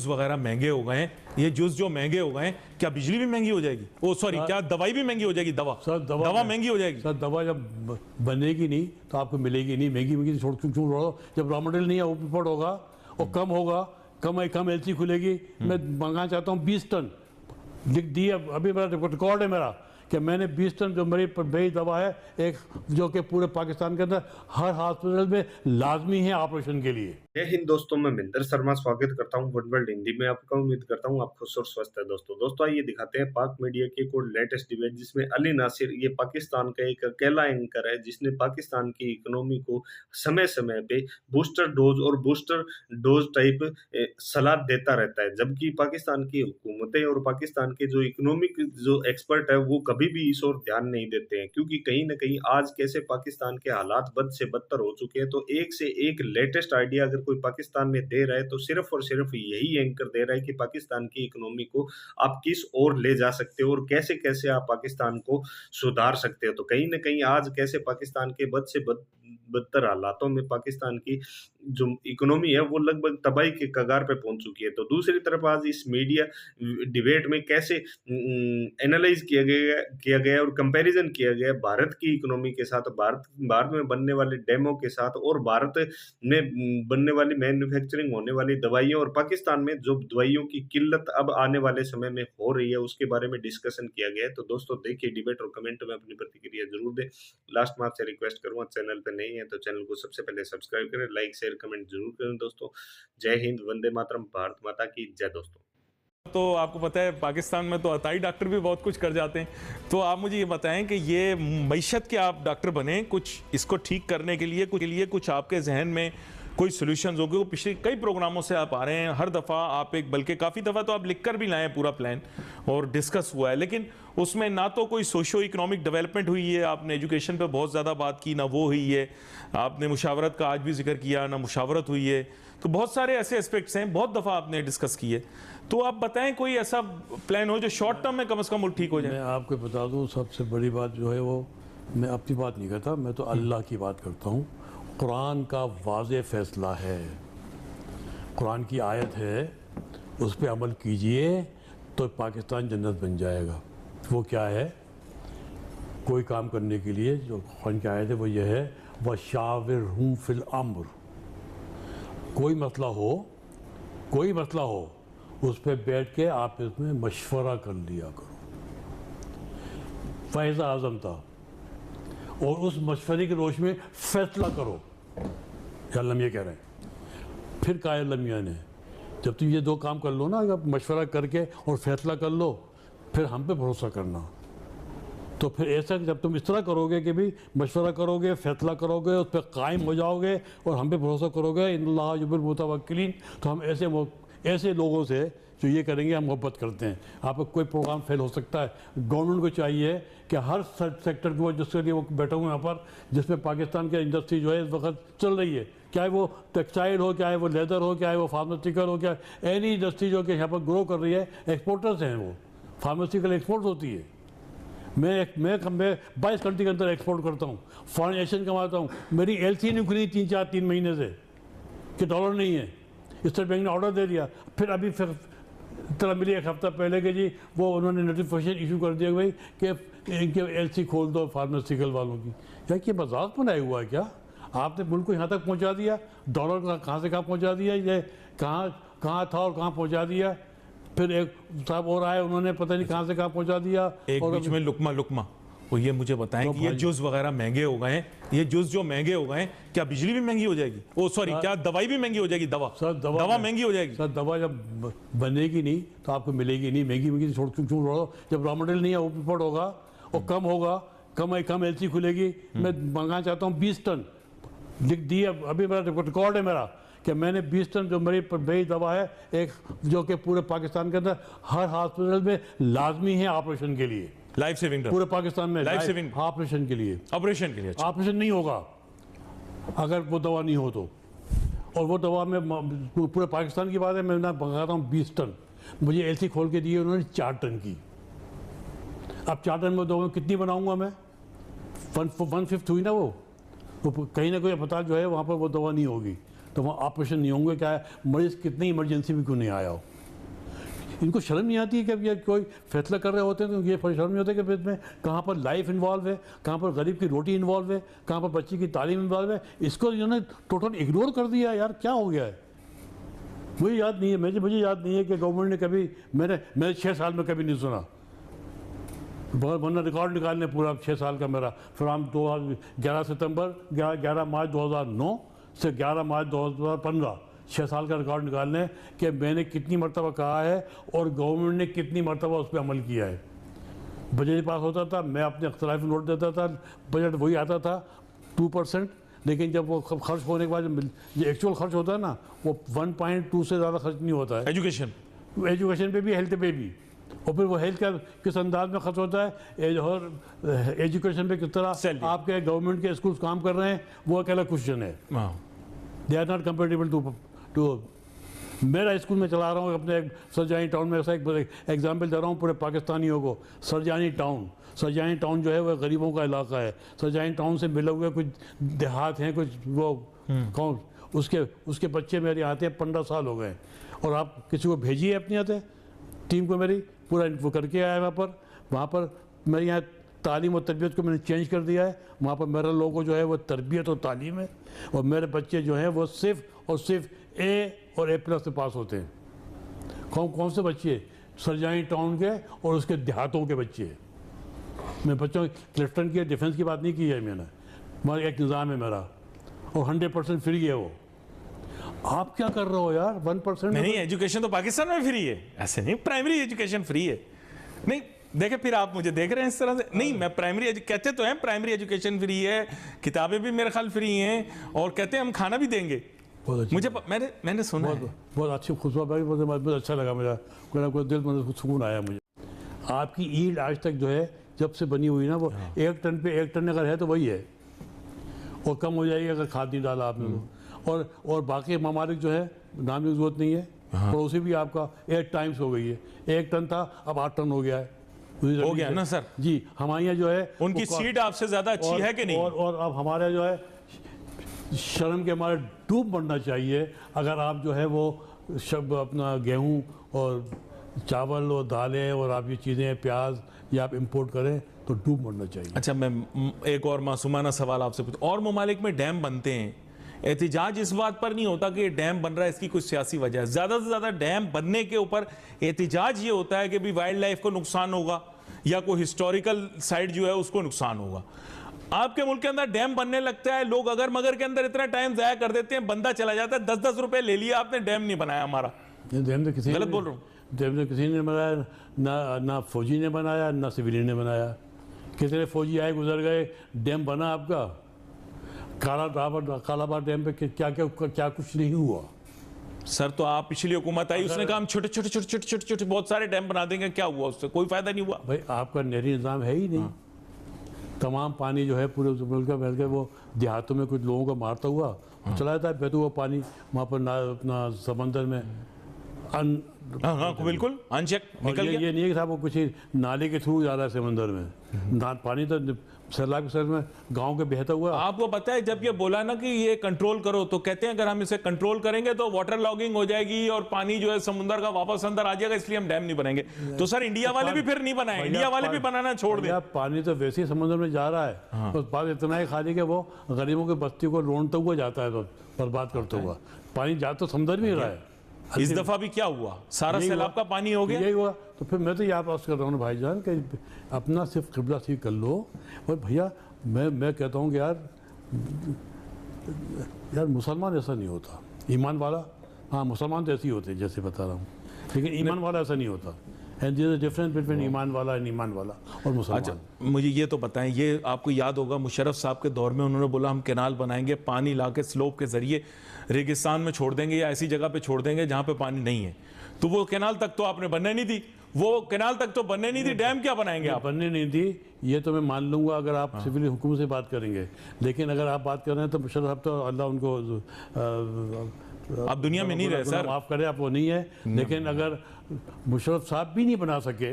वगैरह महंगे हो गए हैं, ये जूस जो महंगे हो गए हैं, क्या बिजली भी महंगी हो जाएगी? ओ सॉरी, क्या दवाई भी महंगी हो जाएगी? दवा महंगी हो जाएगी सर। दवा जब बनेगी नहीं तो आपको मिलेगी नहीं। महंगी छोड़ छोड़ो, जब रॉ मटेरियल नहीं है इम्पोर्ट होगा और कम होगा, कम एलसी खुलेगी। मैं मंगाना चाहता हूँ 20 टन, लिख दिया अभी मेरा रिकॉर्ड है मेरा कि मैंने 20 टन जो मेरी दवा है एक, जो कि पूरे पाकिस्तान के अंदर हर हॉस्पिटल में लाजमी है ऑपरेशन के लिए। जय हिंद दोस्तों, मैं महेंद्र शर्मा स्वागत करता हूं वन वर्ल्ड हिंदी में। आपका उम्मीद करता हूं आप खुश और स्वस्थ है। दोस्तों आइए दिखाते हैं पाक मीडिया की एक और लेटेस्ट डिबेट, जिसमें अली नासिर, ये पाकिस्तान का एक अकेला एंकर है जिसने पाकिस्तान की इकोनॉमी को समय समय पे बूस्टर डोज और बूस्टर डोज टाइप सलाह देता रहता है, जबकि पाकिस्तान की हुकूमतें और पाकिस्तान के जो इकोनॉमिक जो एक्सपर्ट है वो कभी भी इस ओर ध्यान नहीं देते हैं, क्योंकि कहीं ना कहीं आज कैसे पाकिस्तान के हालात बद से बदतर हो चुके हैं। तो एक से एक लेटेस्ट आइडिया अगर कोई पाकिस्तान में दे रहा है तो सिर्फ और सिर्फ यही एंकर दे रहा है कि पाकिस्तान की इकोनॉमी को आप किस ओर ले जा सकते हो और कैसे कैसे आप पाकिस्तान को सुधार सकते हो। तो कहीं ना कहीं आज कैसे पाकिस्तान के बद से बदतर हालातों में पाकिस्तान की जो इकोनॉमी है वो लगभग तबाही के कगार पे पहुंच चुकी है। तो दूसरी तरफ आज इस मीडिया डिबेट में कैसे एनालाइज किया गया और कंपैरिजन किया गया भारत की इकोनॉमी के साथ, भारत में बनने वाले डेमो के साथ और भारत में बनने वाली मैन्युफैक्चरिंग होने वाली दवाइयों और पाकिस्तान में जो दवाइयों की किल्लत अब आने वाले समय में हो रही है उसके बारे में डिस्कशन किया गया है। तो दोस्तों देखिए डिबेट और कमेंट में अपनी प्रतिक्रिया जरूर दें। लास्ट में आपसे रिक्वेस्ट करूंगा, चैनल पे नहीं है तो चैनल को सबसे पहले सब्सक्राइब करें, लाइक शेयर कमेंट जरूर करें। दोस्तों जय हिंद, वंदे मातरम, भारत माता की जय। दोस्तों तो आपको पता है पाकिस्तान में तो अताई डॉक्टर भी बहुत कुछ कर जाते हैं, तो आप मुझे ये बताएं कि ये मईशत के आप डॉक्टर बने, कुछ इसको ठीक करने के लिए कुछ आपके जहन में कोई सोल्यूशंस होंगे? वो पिछले कई प्रोग्रामों से आप आ रहे हैं, हर दफ़ा आप बल्कि काफ़ी दफ़ा तो आप लिखकर भी लाए हैं पूरा प्लान और डिस्कस हुआ है, लेकिन उसमें ना तो कोई सोशो इकोनॉमिक डेवलपमेंट हुई है, आपने एजुकेशन पे बहुत ज़्यादा बात की, ना वो हुई है, आपने मुशावरत का आज भी जिक्र किया, ना मुशावरत हुई है। तो बहुत सारे ऐसे एस्पेक्ट्स हैं, बहुत दफ़ा आपने डिस्कस किए। तो आप बताएं कोई ऐसा प्लान हो जो शॉर्ट टर्म में कम से कम ठीक हो जाए। मैं आपको बता दूं, सबसे बड़ी बात जो है वो, मैं अपनी बात नहीं करता, मैं तो अल्लाह की बात करता हूँ। कुरान का वाज़े फैसला है, कुरान की आयत है, उस पर अमल कीजिए तो पाकिस्तान जन्नत बन जाएगा। वो क्या है? कोई काम करने के लिए जो कुरान की आयत है वो ये है, वशाविरहुम फिल अम्र। कोई मसला हो उस पर बैठ के आप इसमें मशवरा कर लिया करो। फ़ैज़ा आज़म था और उस मशवरे की रोशनी में फैसला करो। अल्लाह ये कह रहे हैं। फिर कहा अल्लाह मियाँ ने, जब तुम ये दो काम कर लो ना, जब मशवरा करके और फैसला कर लो, फिर हम पे भरोसा करना। तो फिर ऐसा जब तुम इस तरह करोगे कि भाई मशवरा करोगे, फैसला करोगे, उस पर कायम हो जाओगे और हम पे भरोसा करोगे, इन्नल्लाह युहिब्बुल मुतवक्किलीन, तो हम ऐसे लोगों से जो ये करेंगे हम मोहब्बत करते हैं। आपका कोई प्रोग्राम फेल हो सकता है। गवर्नमेंट को चाहिए कि हर सेक्टर को, जिसके लिए वो बैठा हूँ यहाँ पर, जिसमें पाकिस्तान की इंडस्ट्री जो है इस वक्त चल रही है, चाहे वो टेक्सटाइल हो, चाहे वो लेदर हो, चाहे वो फार्मास्यूटिकल हो, क्या एनी इंडस्ट्री जो कि यहाँ पर ग्रो कर रही है, एक्सपोर्टर्स हैं वो। फार्मास्यूटिकल एक्सपोर्ट होती है। मैं 22 कंट्री के अंदर एक्सपोर्ट करता हूँ, फॉरेन एक्सचेंज कमाता हूँ। मेरी एलसी नहीं खुली 3 महीने से कि डॉलर नहीं है। स्टेट बैंक ने ऑर्डर दे दिया, फिर तरह मिली एक हफ्ता पहले के जी वो उन्होंने नोटिफिकेशन इशू कर दिया भाई कि इनके एलसी खोल दो फार्मास्यूटिकल वालों की। क्या ये मजाक बनाया हुआ है क्या? आपने मुल्क को यहाँ तक पहुँचा दिया, डॉलर कहाँ से कहाँ पहुँचा दिया, ये कहाँ था और कहाँ पहुँचा दिया। फिर एक साहब और आए, उन्होंने पता नहीं कहाँ से कहाँ पहुँचा दिया। एक और बीच में लुकमा और ये मुझे बताएं कि ये जूस वगैरह महंगे हो गए हैं, ये जूस जो महंगे हो गए हैं, क्या बिजली भी महंगी हो जाएगी? ओ सॉरी, क्या दवाई भी महंगी हो जाएगी? दवा महंगी हो जाएगी? सर दवा जब बनेगी नहीं तो आपको मिलेगी नहीं। महंगी छोड़ो, जब रॉ मटेरियल नहीं है वो इम्पोर्ट होगा और कम होगा, कम एलसी खुलेगी। मैं मंगाना चाहता हूँ 20 टन, लिख दिया अभी मेरा रिकॉर्ड है मेरा कि मैंने 20 टन जो मेरी दवा है एक, जो कि पूरे पाकिस्तान के अंदर हर हॉस्पिटल में लाजमी है ऑपरेशन के लिए, लाइफ सेविंग पूरे पाकिस्तान में लाइफ सेविंग ऑपरेशन के लिए। अच्छा। ऑपरेशन नहीं होगा अगर वो दवा नहीं हो तो। और वो दवा में पूरे पाकिस्तान की बात है, मैं मंगाता हूँ 20 टन। मुझे एलसी खोल के दिए उन्होंने 4 टन की। अब 4 टन में दवा कितनी बनाऊंगा मैं? 1/5 हुई ना वो कहीं ना कोई अस्पताल जो है वहाँ पर वो दवा नहीं होगी। तो वहाँ ऑपरेशन नहीं होंगे, क्या है मरीज कितनी इमरजेंसी में क्यों नहीं आया हो। इनको शर्म नहीं आती है कि ये कोई फैसला कर रहे होते हैं तो ये शर्म नहीं होती कि इसमें कहाँ पर लाइफ इन्वॉल्व है, कहाँ पर गरीब की रोटी इन्वॉल्व है, कहाँ पर बच्चे की तालीम इन्वॉल्व है। इसको इन्होंने टोटल इग्नोर कर दिया यार, क्या हो गया है। मुझे याद नहीं है, मुझे याद नहीं है कि गवर्नमेंट ने कभी, मैंने 6 साल में कभी नहीं सुना, वरना रिकॉर्ड निकालने पूरा 6 साल का मेरा फ्राम 11 सितंबर 11 मार्च 2009 से 11 मार्च 2015, 6 साल का रिकॉर्ड निकालने कि मैंने कितनी मरतबा कहा है और गवर्नमेंट ने कितनी मरतबा उस पर अमल किया है। बजट पास होता था, मैं अपने अख्तलाफी नोट देता था, बजट वही आता था 2%, लेकिन जब वो खर्च होने के बाद जो एक्चुअल खर्च होता है ना वो 1.2 से ज़्यादा खर्च नहीं होता है। एजुकेशन पे भी, हेल्थ पे भी, और फिर वो हेल्थ का किस अंदाज में खर्च होता है और एजुकेशन पे किस तरह आपके गवर्नमेंट के स्कूल्स काम कर रहे हैं वो अकेला क्वेश्चन है। They are not compatible to मेरा स्कूल में चला रहा हूँ अपने सरजानी टाउन में, ऐसा एक एग्जाम्पल दे रहा हूँ पूरे पाकिस्तानियों को। सरजानी टाउन जो है वह गरीबों का इलाका है। सरजानी टाउन से मिले हुए कुछ देहात हैं, कुछ वो कौन उसके बच्चे मेरे आते हैं 15 साल हो गए, और आप किसी को भेजिए अपने आते टीम को मेरी पूरा वो करके आया वहाँ पर मेरे यहाँ तालीम और तरबियत को मैंने चेंज कर दिया है। वहाँ पर मेरा लोगों जो है वो तरबियत और तालीम है, और मेरे बच्चे जो हैं वो सिर्फ और सिर्फ A और A+ से पास होते हैं। कौन से बच्चे? सरजानी टाउन के और उसके देहातों के बच्चे। मैं बच्चों क्लिफ्टन की डिफेंस की बात नहीं की है मैंने, मगर एक निज़ाम है मेरा और 100% फ्री है वो। आप क्या कर रहे हो यार 1%? नहीं, एजुकेशन तो पाकिस्तान में फ्री है, ऐसे नहीं प्राइमरी एजुकेशन फ्री है। नहीं देखे, फिर आप मुझे देख रहे हैं इस तरह से। नहीं, मैं प्राइमरी कहते तो हैं प्राइमरी एजुकेशन फ्री है, किताबें भी मेरे ख्याल फ्री हैं, और कहते हैं हम खाना भी देंगे। मुझे मैंने सुना है। बहुत अच्छी खुशबू भाई, बहुत अच्छा लगा मेरा, कोई दिल में सुकून आया मुझे। आपकी ईद आज तक जो है जब से बनी हुई ना वो 1 टन पे 1 टन अगर है तो वही है, और कम हो जाएगी अगर खाद नहीं डाला आपने तो। और बाकी ममालिक जो है नाम की जरूरत नहीं है, पड़ोसी भी आपका 8 टाइम्स हो गई है। 1 टन था अब 8 टन हो गया है। हो गया ना सर जी। हमारे यहाँ जो है उनकी सीट आपसे ज्यादा अच्छी है कि नहीं? और अब हमारे जो है शर्म के हमारे डूब मरना चाहिए अगर आप जो है वो सब अपना गेहूं और चावल और दालें और आप ये चीज़ें प्याज ये आप इंपोर्ट करें तो डूब मरना चाहिए। अच्छा, मैं एक और मासूमाना सवाल आपसे पूछूं, और ममालिक में डैम बनते हैं, एहतिजाज इस बात पर नहीं होता कि ये डैम बन रहा है इसकी कुछ सियासी वजह है। ज़्यादा से ज़्यादा डैम बनने के ऊपर एहतिजाज ये होता है कि भी वाइल्ड लाइफ को नुकसान होगा या कोई हिस्टोरिकल साइट जो है उसको नुकसान होगा। आपके मुल्क के अंदर डैम बनने लगता है, लोग अगर मगर के अंदर इतना टाइम ज़ाया कर देते हैं, बंदा चला जाता है, 10-10 रुपए ले लिया आपने, डैम नहीं बनाया हमारा। डैम तो किसी गलत बोल रहा हूँ? डैम तो किसी ने बनाया, ना फौजी ने बनाया ना सिविलियन ने बनाया। कितने फौजी आए गुजर गए, डैम बना आपका। कालाबाग डैम पे क्या कुछ नहीं हुआ सर। तो आप पिछली हुकूमत आई, उसने कहा हम छोटे छोटे बहुत सारे डैम बना देंगे, क्या हुआ उससे? कोई फायदा नहीं हुआ भाई। आपका नहरी निज़ाम है ही नहीं। तमाम पानी जो है पूरे मुल्क में के वो देहातों में कुछ लोगों को मारता हुआ चला जाता है, बहता हुआ पानी वहाँ पर अपना समंदर में बिल्कुल अनचेक निकल गया। ये नहीं है कि साहब वो किसी नाले के थ्रू जा रहा है समंदर में। पानी तो सैलाब के सर में गांव के बहता हुआ। आपको पता है जब ये बोला ना कि ये कंट्रोल करो, तो कहते हैं अगर हम इसे कंट्रोल करेंगे तो वाटर लॉगिंग हो जाएगी और पानी जो है समुद्र का वापस अंदर आ जाएगा, इसलिए हम डैम नहीं बनाएंगे। तो सर इंडिया वाले भी फिर नहीं बनाए, इंडिया वाले भी बनाना छोड़ दे। पानी तो वैसे ही समुद्र में जा रहा है, तो बात इतना ही खाली कि वो गरीबों की बस्ती को रोनता हुआ जाता है, तो बर्बाद करता हुआ। पानी जा तो समुद्र में ही रहा है। इस दफा भी क्या हुआ, सारा सैलाब का पानी हो गया। यही हुआ। तो फिर मैं तो ये आप कर रहा हूँ भाईजान कि अपना सिर्फ किबला ठीक कर लो। और भैया मैं कहता हूँ कि यार मुसलमान ऐसा नहीं होता, ईमान वाला। हाँ, मुसलमान तो ऐसे ही होते हैं जैसे बता रहा हूँ, लेकिन ईमान वाला ऐसा नहीं होता। And there is difference between ईमान वाला एंड ईमान वाला और मुसलमान। अच्छा, मुझे ये तो बताएं, ये आपको याद होगा मुशर्रफ साहब के दौर में उन्होंने बोला हम कैनाल बनाएंगे, पानी ला के स्लोप के जरिए रेगिस्तान में छोड़ देंगे या ऐसी जगह पे छोड़ देंगे जहाँ पे पानी नहीं है। तो वो कैनाल तक तो आपने बनने नहीं दी, वो कैनाल तक तो बनने नहीं दी, डैम क्या बनाएंगे आप? बनने नहीं दी, ये तो मैं मान लूंगा अगर आप सिविल हुकूमत से बात करेंगे। लेकिन अगर आप बात कर रहे हैं तो मुशर्रफ साहब तो अल्लाह उनको आप दुनिया में नहीं रहे सर, माफ करें, आप वो नहीं है। लेकिन अगर मुशर्रफ साहब भी नहीं बना सके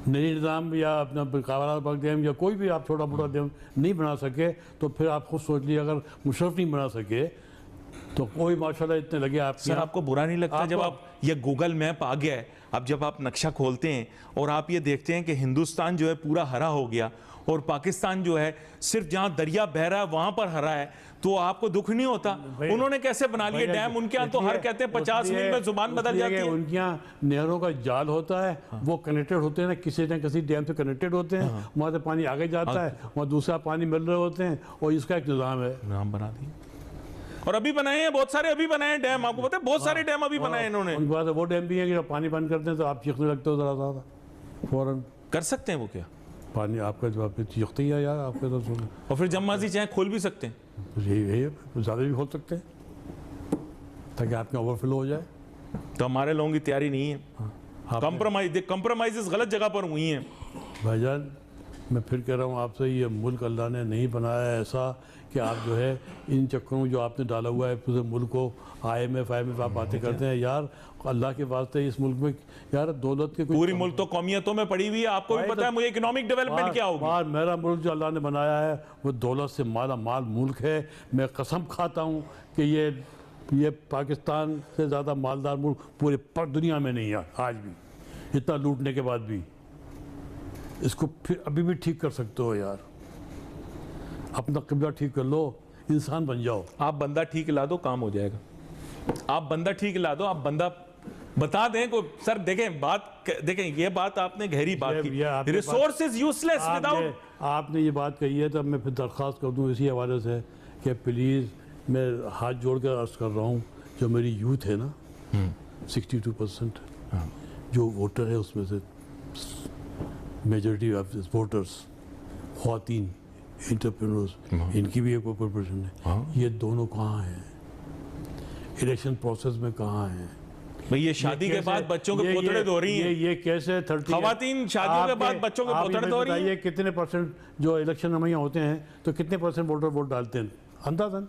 नई निज़ाम या अपना कालाबाग डैम या कोई भी आप छोटा मोटा डैम नहीं बना सके, तो फिर आप खुद सोच लीजिए अगर मुशर्रफ नहीं बना सके तो कोई माशाल्लाह इतने लगे आप सर आपको बुरा नहीं लगता जब आपको- आप ये गूगल मैप आ गया है, अब जब आप नक्शा खोलते हैं और आप ये देखते हैं कि हिंदुस्तान जो है पूरा हरा हो गया और पाकिस्तान जो है सिर्फ जहां दरिया बह रहा है वहां पर हरा है, तो आपको दुख नहीं होता? उन्होंने कैसे बना लिए डैम? उनके यहाँ तो हर कहते हैं 50 मिनट में जुबान बदल जाती है। उनके यहाँ नहरों का जाल होता है, वो कनेक्टेड होते हैं ना, किसी न किसी डैम से कनेक्टेड होते हैं, वहां से पानी आगे जाता है, वहां दूसरा पानी मिल रहे होते हैं, और इसका एक निज़ाम है। नाम बना दिए और अभी बनाए हैं बहुत सारे, अभी बनाए हैं डैम, आपको पता है बहुत सारे डैम अभी बनाए हैं इन्होंने। उनके बाद वो डैम भी है कि जब पानी बंद करते हैं तो आप चीखने लगते हो, ज़रा फौरन कर सकते हैं वो क्या? पानी आपका जवाब पे चीखते ही है यार, आपके तो सुनो और फिर जब मर्जी चाहे खोल भी सकते हैं। यही है, ज़्यादा भी खोल सकते हैं ताकि आपके ओवरफ्लो हो जाए। तो हमारे लोगों की तैयारी नहीं है। कंप्रोमाइज गलत जगह पर हुई हैं। भाईजान मैं फिर कह रहा हूँ आपसे, ये मुल्क अल्लाह ने नहीं बनाया ऐसा कि आप जो है इन चक्करों में जो आपने डाला हुआ है पूरे मुल्क को, IMF आप बातें करते हैं यार, अल्लाह के वास्ते इस मुल्क में यार दौलत के पूरी मुल्क तो कौमियतों में पड़ी हुई है, आपको भी पता है मुझे इकोनॉमिक डेवलपमेंट क्या होगी। मेरा मुल्क जो अल्लाह ने बनाया है वो दौलत से माला माल मुल्क है। मैं कसम खाता हूँ कि ये पाकिस्तान से ज़्यादा मालदार मुल्क पूरे पर दुनिया में नहीं है आज भी, इतना लूटने के बाद भी। इसको फिर अभी भी ठीक कर सकते हो यार, अपना किबला ठीक कर लो, इंसान बन जाओ। आप बंदा ठीक ला दो, काम हो जाएगा। आप बंदा ठीक ला दो, आप बंदा बता दें को। सर देखें देखें ये बात आपने गहरी बात की, रिसोर्स इज यूजलेस विदाउट। आपने ये बात कही है, तब मैं फिर दरख्वास्त कर दूं इसी हवाले से कि प्लीज़ मैं हाथ जोड़ कर अर्ज कर रहा हूँ, जो मेरी यूथ है ना 62% जो वोटर है उसमें से मेजॉरिटी ऑफ वोटर्स ख्वातीन एंटरप्रेन्योर्स, इनकी भी एक प्रोपोर्शन है। ये दोनों कहाँ हैं इलेक्शन प्रोसेस में, कहाँ हैं भाई? ये शादी के बाद बच्चों के पोतड़े धो रही हैं। ये कैसे 30 खवातीन शादियों के बाद बच्चों के पोतड़े धो रही हैं। कितने % जो इलेक्शन में होते हैं तो कितने % वोटर वोट डालते हैं अंदाजन?